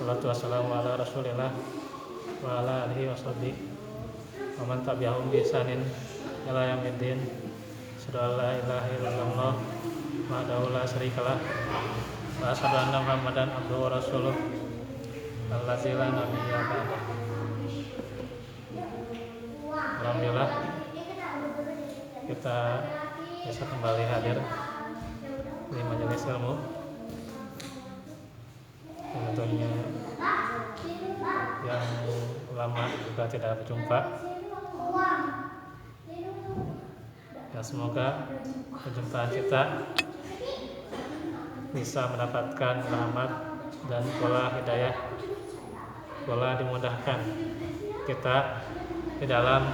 Wassalatu wassalamu ala rasulillah wa ala alihi washabbihi wa man tabi'ahum bi ihsanin ila yaumiddin. Asyhadu an la ilaha illallah wahdahu la syarikalah wa asyhadu anna Muhammadan abduhu wa rasuluh allazi la nabiyya ba'dah. Alhamdulillah kita bisa kembali hadir di majelis ilmu. Tentunya yang lama juga tidak berjumpa. Ya, semoga perjumpaan kita bisa mendapatkan rahmat dan pula hidayah, pula dimudahkan kita di dalam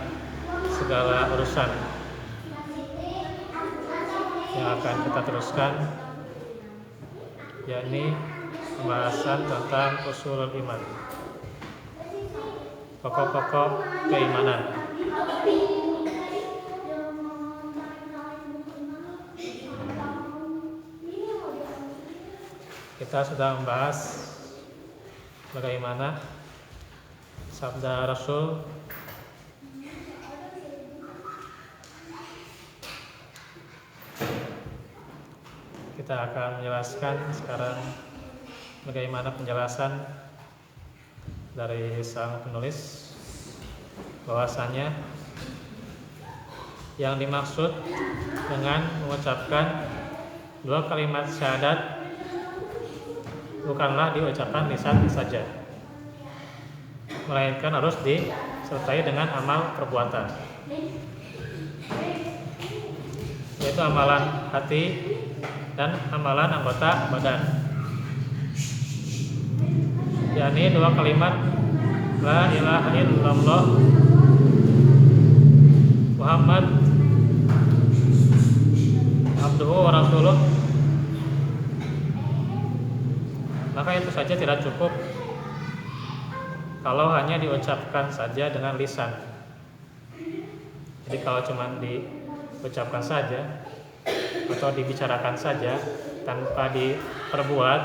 segala urusan yang akan kita teruskan, yakni pembahasan tentang usulul iman, pokok-pokok keimanan. Kita sudah membahas bagaimana sabda Rasul kita akan menjelaskan sekarang bagaimana penjelasan dari sang penulis bahwasanya yang dimaksud dengan mengucapkan dua kalimat syahadat bukanlah diucapkan lisan saja, melainkan harus disertai dengan amal perbuatan, yaitu amalan hati dan amalan anggota badan, yakni dua kalimat la ilaha illallah Muhammad abduhu wa rasuluh. Maka itu saja tidak cukup kalau hanya diucapkan saja dengan lisan. Jadi kalau cuma diucapkan saja atau dibicarakan saja tanpa diperbuat,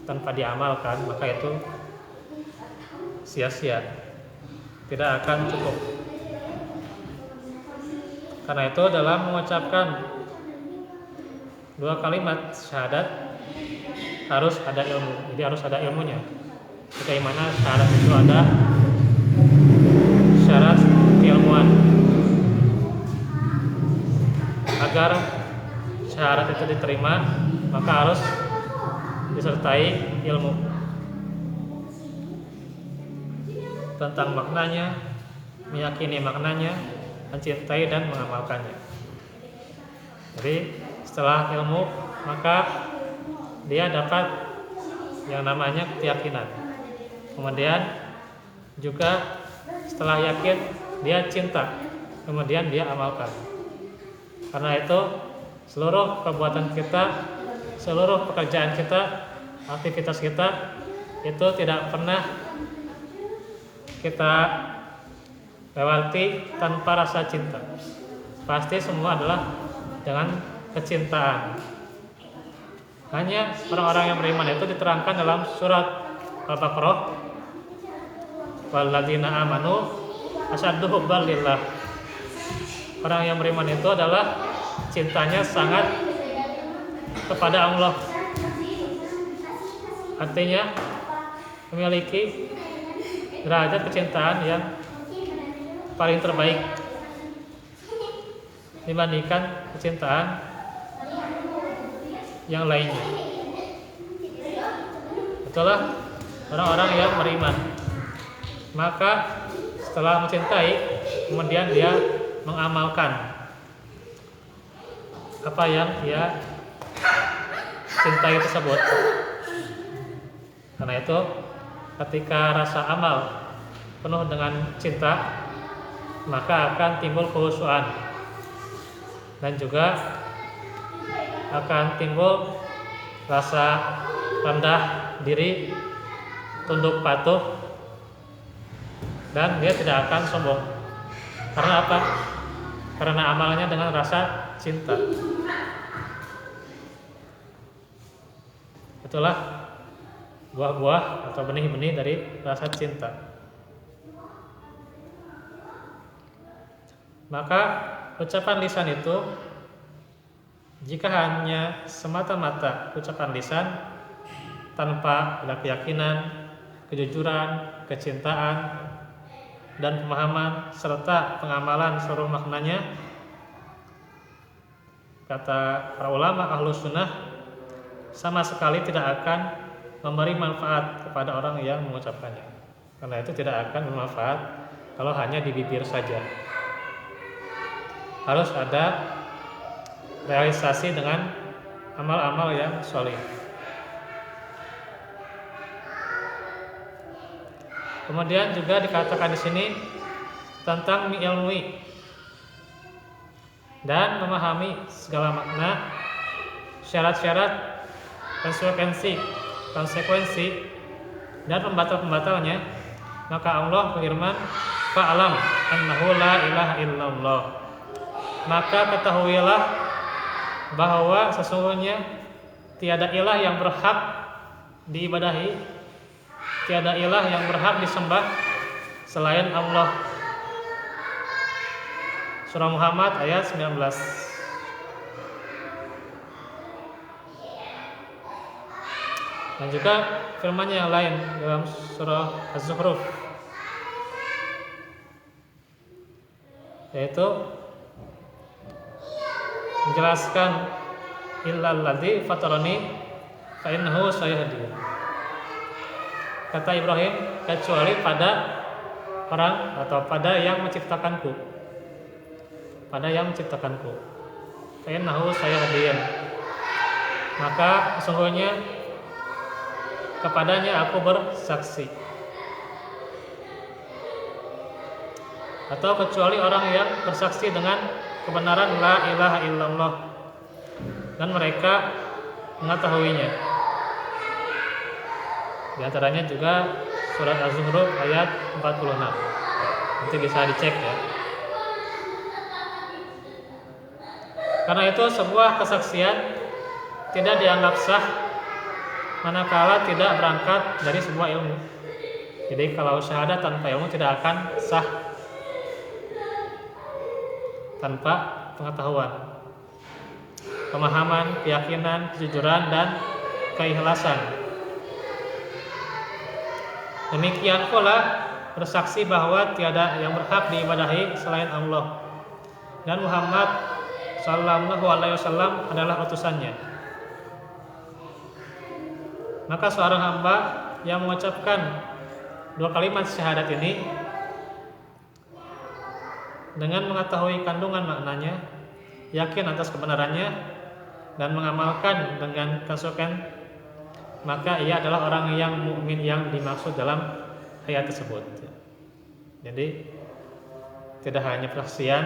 tanpa diamalkan, maka itu sia-sia, tidak akan cukup. Karena itu dalam mengucapkan dua kalimat syahadat harus ada ilmu. Jadi harus ada ilmunya. Bagaimana syahadat itu ada syarat keilmuan. Agar syahadat itu diterima, maka harus disertai ilmu tentang maknanya, meyakini maknanya, mencintai dan mengamalkannya. Jadi setelah ilmu, maka dia dapat yang namanya keyakinan. Kemudian juga setelah yakin, dia cinta. Kemudian dia amalkan. Karena itu seluruh perbuatan kita, seluruh pekerjaan kita, aktivitas kita itu tidak pernah kita lewati tanpa rasa cinta. Pasti semua adalah dengan kecintaan. Hanya orang-orang yang beriman itu diterangkan dalam surat Al-Baqarah, walladzina amanu asyaddu hubban lillah. Orang yang beriman itu adalah cintanya sangat kepada Allah. Artinya memiliki derajat kecintaan yang paling terbaik dibandingkan kecintaan yang lainnya. Itulah orang-orang yang beriman. Maka setelah mencintai, kemudian dia mengamalkan apa yang dia cintai tersebut. Karena itu ketika rasa amal penuh dengan cinta, maka akan timbul kekhusyuan dan juga akan timbul rasa rendah diri, tunduk patuh, dan dia tidak akan sombong. Karena apa? Karena amalnya dengan rasa cinta. Itulah buah-buah atau benih-benih dari rasa cinta. Maka ucapan lisan itu jika hanya semata-mata ucapan lisan tanpa ada keyakinan, kejujuran, kecintaan, dan pemahaman serta pengamalan seluruh maknanya, kata para ulama Ahlus Sunnah, sama sekali tidak akan memberi manfaat kepada orang yang mengucapkannya. Karena itu tidak akan bermanfaat kalau hanya di bibir saja. Harus ada realisasi dengan amal-amal yang sholih. Kemudian juga dikatakan di sini tentang mengilmui dan memahami segala makna, syarat-syarat, konsekuensi dan pembatal-pembatalnya. Maka Allah berfirman, fa'alam annahu la ilaha illallah. Maka ketahuilah bahwa sesungguhnya tiada ilah yang berhak diibadahi, tiada ilah yang berhak disembah selain Allah. Surah Muhammad ayat 19. Dan juga firman yang lain dalam surah Az-Zukhruf, yaitu menjelaskan illal ladzi fatarani fa innahu sayahdin. Kata Ibrahim, kecuali pada orang atau pada yang menciptakanku. Pada yang menciptakanku. Fa innahu sayahdin. Maka sesungguhnya kepadanya aku bersaksi. Atau kecuali orang yang bersaksi dengan kebenaran la ilaha illallah dan mereka mengetahuinya. Di antaranya juga surat Az-Zukhruf ayat 46. Nanti bisa dicek ya. Karena itu sebuah kesaksian tidak dianggap sah manakala tidak berangkat dari sebuah ilmu. Jadi kalau syahadat tanpa ilmu tidak akan sah, tanpa pengetahuan, pemahaman, keyakinan, kejujuran, dan keikhlasan. Demikian pula bersaksi bahwa tiada yang berhak diibadahi selain Allah dan Muhammad sallallahu alaihi wasallam adalah utusannya. Maka seorang hamba yang mengucapkan dua kalimat syahadat ini dengan mengetahui kandungan maknanya, yakin atas kebenarannya, dan mengamalkan dengan konsekuensi, maka ia adalah orang yang mukmin yang dimaksud dalam ayat tersebut. Jadi tidak hanya persaksian,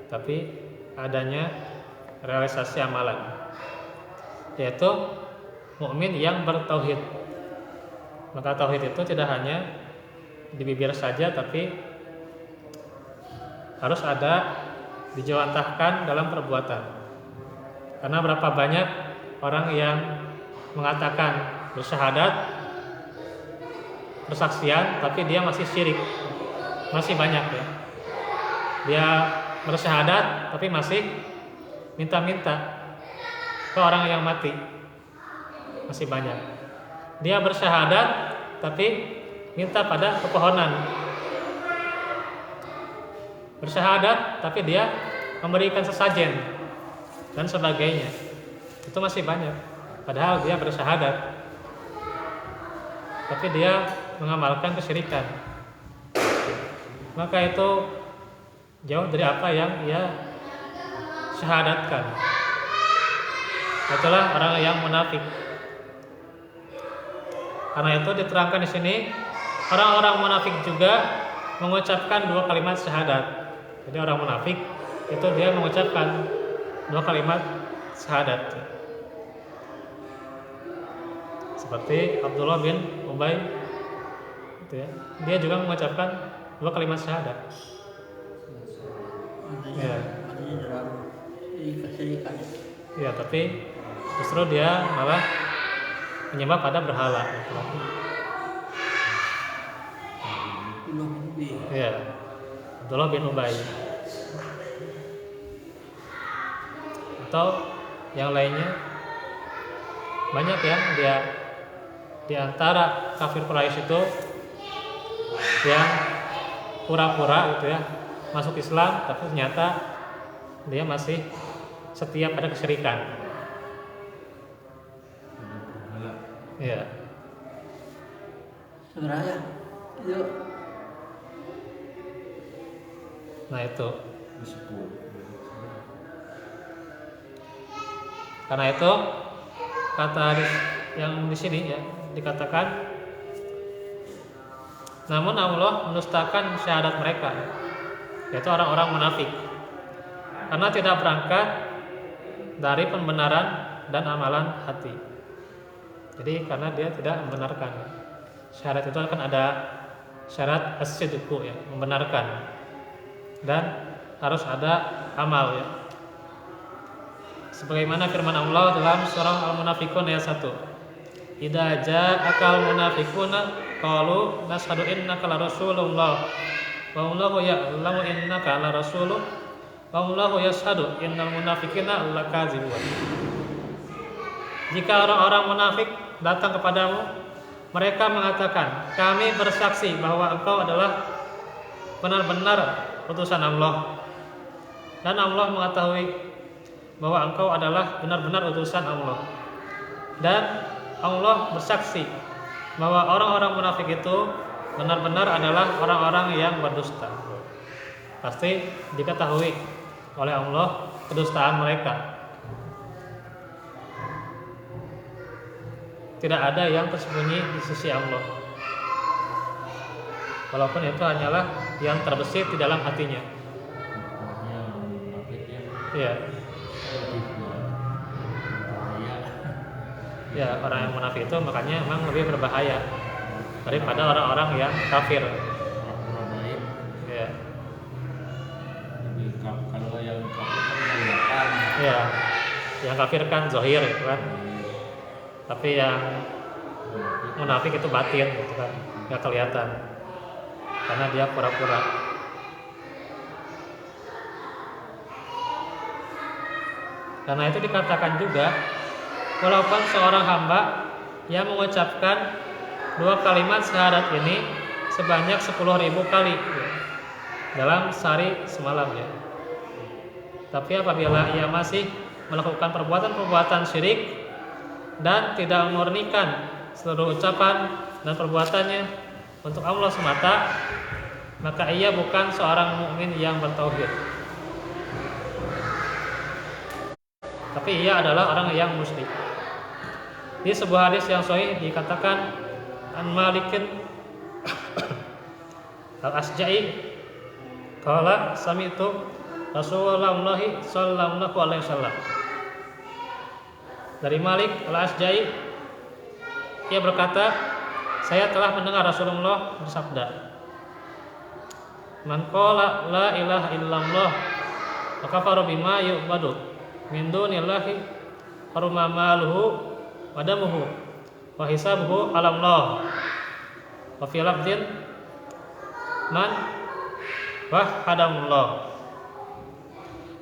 tapi adanya realisasi amalan, yaitu mukmin yang bertauhid. Maka tauhid itu tidak hanya di bibir saja, tapi harus ada dijawantahkan dalam perbuatan. Karena berapa banyak orang yang mengatakan bersyahadat, persaksian, tapi dia masih syirik. Masih banyak ya. Dia bersyahadat tapi masih minta-minta ke orang yang mati. Masih banyak. Dia bersyahadat tapi minta pada pepohonan. Bersyahadat tapi dia memberikan sesajen dan sebagainya. Itu masih banyak. Padahal dia bersyahadat tapi dia mengamalkan kesyirikan. Maka itu jauh dari apa yang ia syahadatkan. Itulah orang yang munafik. Karena itu diterangkan di sini, orang-orang munafik juga mengucapkan dua kalimat syahadat. Jadi orang munafik itu dia mengucapkan dua kalimat syahadat. Seperti Abdullah bin Ubay, gitu ya. Dia juga mengucapkan dua kalimat syahadat. Ya. Ya, tapi justru dia malah menyembah pada berhala. Ya, Abdullah bin Ubay. Atau yang lainnya banyak yang dia di antara kafir Quraisy itu yang pura-pura gitu ya masuk Islam, tapi ternyata dia masih setia pada kesyirikan. Iya. Sebenarnya, yuk. Nah itu. Karena itu kata hadis yang di sini ya dikatakan, namun Allah mendustakan syahadat mereka, yaitu orang-orang munafik, karena tidak berangkat dari pembenaran dan amalan hati. Jadi karena dia tidak membenarkan. Syarat itu kan ada syarat as-sidqu ya, membenarkan, dan harus ada amal ya. Sebagaimana firman Allah dalam surah Al-Munafiqun ayat 1. Idza ja'akal munafiquna qalu nashhadu innaka la rasulullah wa wallahu ya'lamu innaka la rasuluh wa wallahu yashhadu innal munafiqina lakadzibun. Jika orang-orang munafik datang kepadamu, mereka mengatakan, kami bersaksi bahwa engkau adalah benar-benar utusan Allah, dan Allah mengetahui bahwa engkau adalah benar-benar utusan Allah, dan Allah bersaksi bahwa orang-orang munafik itu benar-benar adalah orang-orang yang berdusta. Pasti diketahui oleh Allah kedustaan mereka. Tidak ada yang tersembunyi di sisi Allah, walaupun itu hanyalah yang terbesit di dalam hatinya. Ya, ya orang yang munafik itu makanya memang lebih berbahaya daripada orang-orang yang kafir. Ya. Kalau yang kafir kan kelihatan. Ya, yang kafir kan zahir gitu kan. Tapi yang munafik itu batin gitu kan, nggak kelihatan karena dia pura-pura. Karena itu dikatakan juga, walaupun seorang hamba yang mengucapkan 2 kalimat syahadat ini sebanyak 10.000 kali ya, dalam sehari semalam ya, tapi apabila ia masih melakukan perbuatan-perbuatan syirik dan tidak memurnikan seluruh ucapan dan perbuatannya untuk Allah semata, maka ia bukan seorang mukmin yang bertauhid, tapi ia adalah orang yang musyrik. Di sebuah hadis yang sahih dikatakan an Malikin al-Asja'i qala sami'tu Rasulullah sallallahu alaihi wasallam. Dari Malik al-Asja'i, ia berkata, saya telah mendengar Rasulullah bersabda, man qala la ilaha illallah wa kafara bima yu'badu min dunillahi haruma maluhu wa damuhu wa hisabuhu 'ala Allah. Wa fi lafdhin man wahadallah.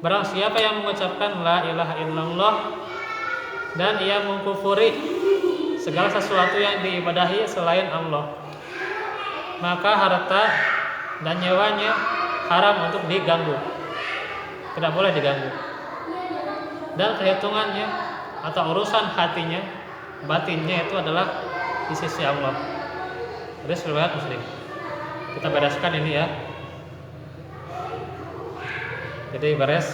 Barang siapa yang mengucapkan la ilaha illallah dan ia mengkufuri segala sesuatu yang diibadahi selain Allah, maka harta dan nyawanya haram untuk diganggu, tidak boleh diganggu, dan perhitungannya atau urusan hatinya, batinnya itu adalah di sisi Allah. Hadis riwayat Muslim. Kita bereskan ini ya. Jadi beres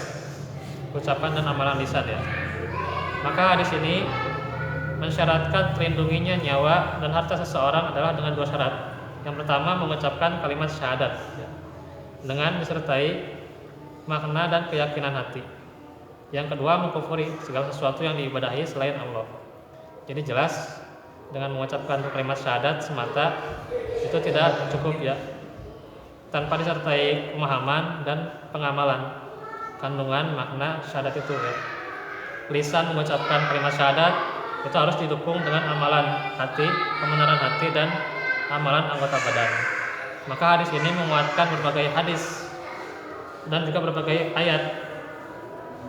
ucapan dan amalan lisan ya. Maka hadis ini mensyaratkan terlindunginya nyawa dan harta seseorang adalah dengan 2 syarat. Yang pertama, mengucapkan kalimat syahadat ya, dengan disertai makna dan keyakinan hati. Yang kedua, mengkufuri segala sesuatu yang diibadahi selain Allah. Jadi jelas dengan mengucapkan kalimat syahadat semata itu tidak cukup ya, tanpa disertai pemahaman dan pengamalan kandungan makna syahadat itu ya. Lisan mengucapkan kalimat syahadat, itu harus didukung dengan amalan hati, kebenaran hati dan amalan anggota badan. Maka hadis ini menguatkan berbagai hadis dan juga berbagai ayat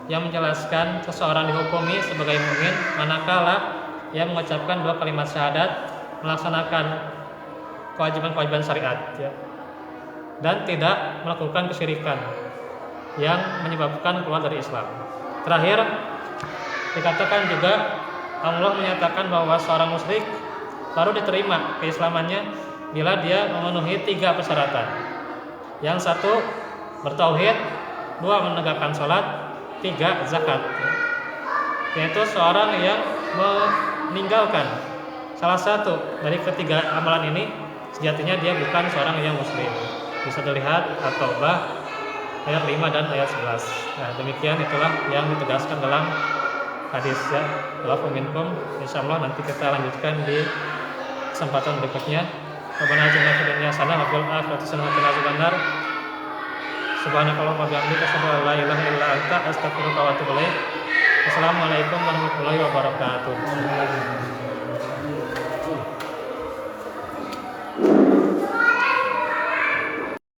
yang menjelaskan seseorang dihukumi sebagai mukmin manakala ia mengucapkan 2 kalimat syahadat, melaksanakan kewajiban-kewajiban syariat, ya, dan tidak melakukan kesyirikan yang menyebabkan keluar dari Islam. Terakhir, dikatakan juga Allah menyatakan bahwa seorang musyrik baru diterima keislamannya bila dia memenuhi 3 persyaratan. Yang satu, bertauhid, 2, menegakkan sholat, 3, zakat. Yaitu seorang yang meninggalkan salah satu dari ketiga amalan ini, sejatinya dia bukan seorang yang muslim. Bisa dilihat At-Taubah ayat 5 dan ayat 11. Nah, demikian itulah yang ditegaskan dalam hadis, ya. Wa'fu minkum. Insyaallah nanti kita lanjutkan di kesempatan berikutnya. Rabbana atina fid dunya hasanah wa fil akhirati hasanah wa qina adzabannar. Subhanakallahumma wa bihamdika asyhadu an la ilaha illa anta astaghfiruka wa atubu ilaik. Assalamualaikum warahmatullahi wabarakatuh.